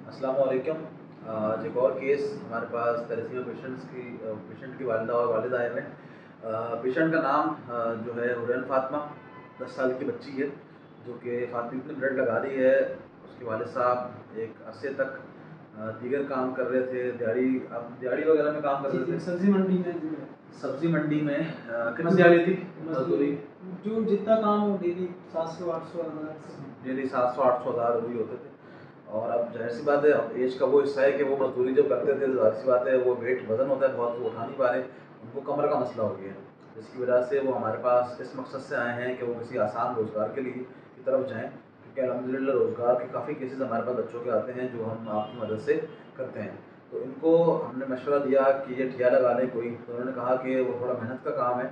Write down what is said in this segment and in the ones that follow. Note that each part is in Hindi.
अस्सलाम वालेकुम। आज एक और केस हमारे पास थैलेसीमिया पेशेंट की वालिदा और वालिद आए हुए हैं। पेशेंट का नाम जो है हुरैन फातिमा 10 साल की बच्ची है, जो कि फातिमा इतने ब्लड लगा रही है। उसके वालिद साहब एक अरसे तक दीगर काम कर रहे थे, दिहाड़ी वगैरह में काम कर रहे थे। सब्जी मंडी में कितनी दिहाड़ी थी मजदूरी? जो जितना काम हो डेली 700-800 डेली 700-800 हज़ार वही होते थे। और अब जाहिर सी बात है, अब एज का वो हिस्सा है कि वो मजदूरी जब करते थे तो जाहिर सी बात है वो वेट वजन होता है बहुत, वो उठा नहीं पा रहे, उनको कमर का मसला हो गया, जिसकी वजह से वो हमारे पास इस मकसद से आए हैं कि वो किसी आसान रोज़गार के लिए की तरफ जाएँ, क्योंकि अल्हम्दुलिल्लाह रोज़गार के काफ़ी केसेस हमारे पास बच्चों के आते हैं जो हम आपकी मदद से करते हैं। तो इनको हमने मशवरा दिया कि ये ठिया लगा लें कोई, तो उन्होंने कहा कि वो थोड़ा मेहनत का काम है,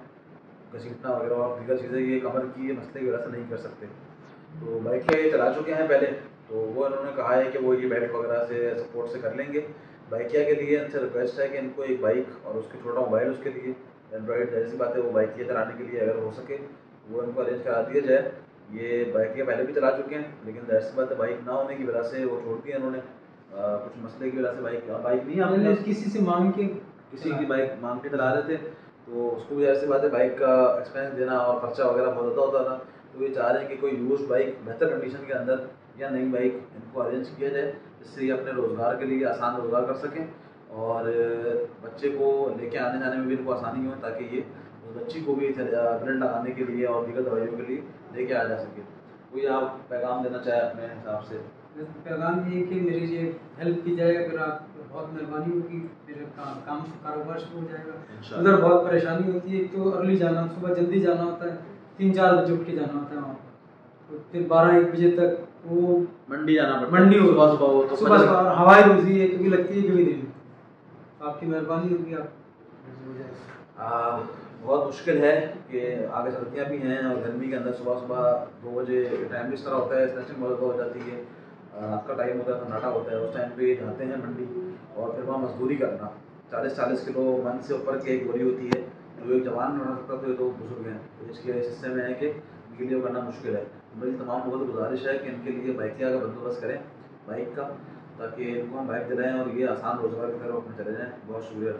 घसीटना वगैरह और दीगर चीज़ें ये कमर की मसले की वजह से नहीं कर सकते। तो बाइक ये चला चुके हैं पहले, तो वो इन्होंने कहा है कि वो ये बेल्ट वगैरह से सपोर्ट से कर लेंगे। बाइकिया के लिए इनसे रिक्वेस्ट है कि इनको एक बाइक और उसके छोटा मोबाइल, उसके लिए एंड्रॉयड, जैसी बात है वो बाइकिया चलाने के लिए अगर हो सके वो इनको अरेंज करा दिया जाए। ये बाइकिया पहले भी चला चुके हैं, लेकिन जैसी बात है बाइक ना होने की वजह से वो छोड़ दिया इन्होंने, कुछ मसले की वजह से बाइक नहीं आपने किसी से मांग के किसी की बाइक मांग के चला रहे थे, तो उसको भी ऐसी बात है बाइक का एक्सपेंस देना और ख़र्चा वगैरह बहुत ज़्यादा होता था। तो ये चाह रहे हैं कि कोई यूज़ बाइक बेहतर कंडीशन के अंदर या नई बाइक इनको अरेंज किया जाए, जिससे ये अपने रोज़गार के लिए आसान रोज़गार कर सकें और बच्चे को लेके आने जाने में भी इनको आसानी हो, ताकि ये उस बच्ची को भी ब्लड लगाने के लिए और दीगर दवाइयों के लिए लेके आ जा सके। कोई आप पैगाम देना चाहे अपने हिसाब से? पैगाम ये कि मेरी ये हेल्प की जाए, अगर आप बहुत मेहरबानी होगी, मेरा काम कारोबार शुरू हो जाएगा। उधर बहुत परेशानी होती है, एक तो अर्ली जाना, सुबह जल्दी जाना होता है, 3-4 बजे उठ के जाना होता है वहाँ पर, तो फिर 12-1 बजे तक वो मंडी जाना पड़ता है। मंडी हो सुबह हवाई रोजी है, कभी लगती है कभी नहीं। आपकी मेहरबानी होगी, आप बहुत मुश्किल है कि आगे सर्दियाँ भी हैं और गर्मी के अंदर सुबह सुबह 2 बजे टाइम भी इस तरह होता है, स्ट्रेचिंग बहुत हो जाती है, रात का टाइम होता है, सन्नाटा होता है, उस टाइम पे जाते हैं मंडी और फिर वहाँ मजदूरी करना। 40-40 किलो मन से ऊपर की एक बोरी होती है, जो एक जवान नहीं उठा सकता, तो ये तो बुजुर्ग हैं, तो इसके हिस्से में है कि इनके लिए करना मुश्किल है। मेरी तमाम लोगों से गुजारिश है कि इनके लिए बाइकिया का बंदोबस्त करें, बाइक का, ताकि इनको हम बाइक दिलाएँ और ये आसान रोज़गार की तरफ अपने चले जाएँ। बहुत शुक्रिया।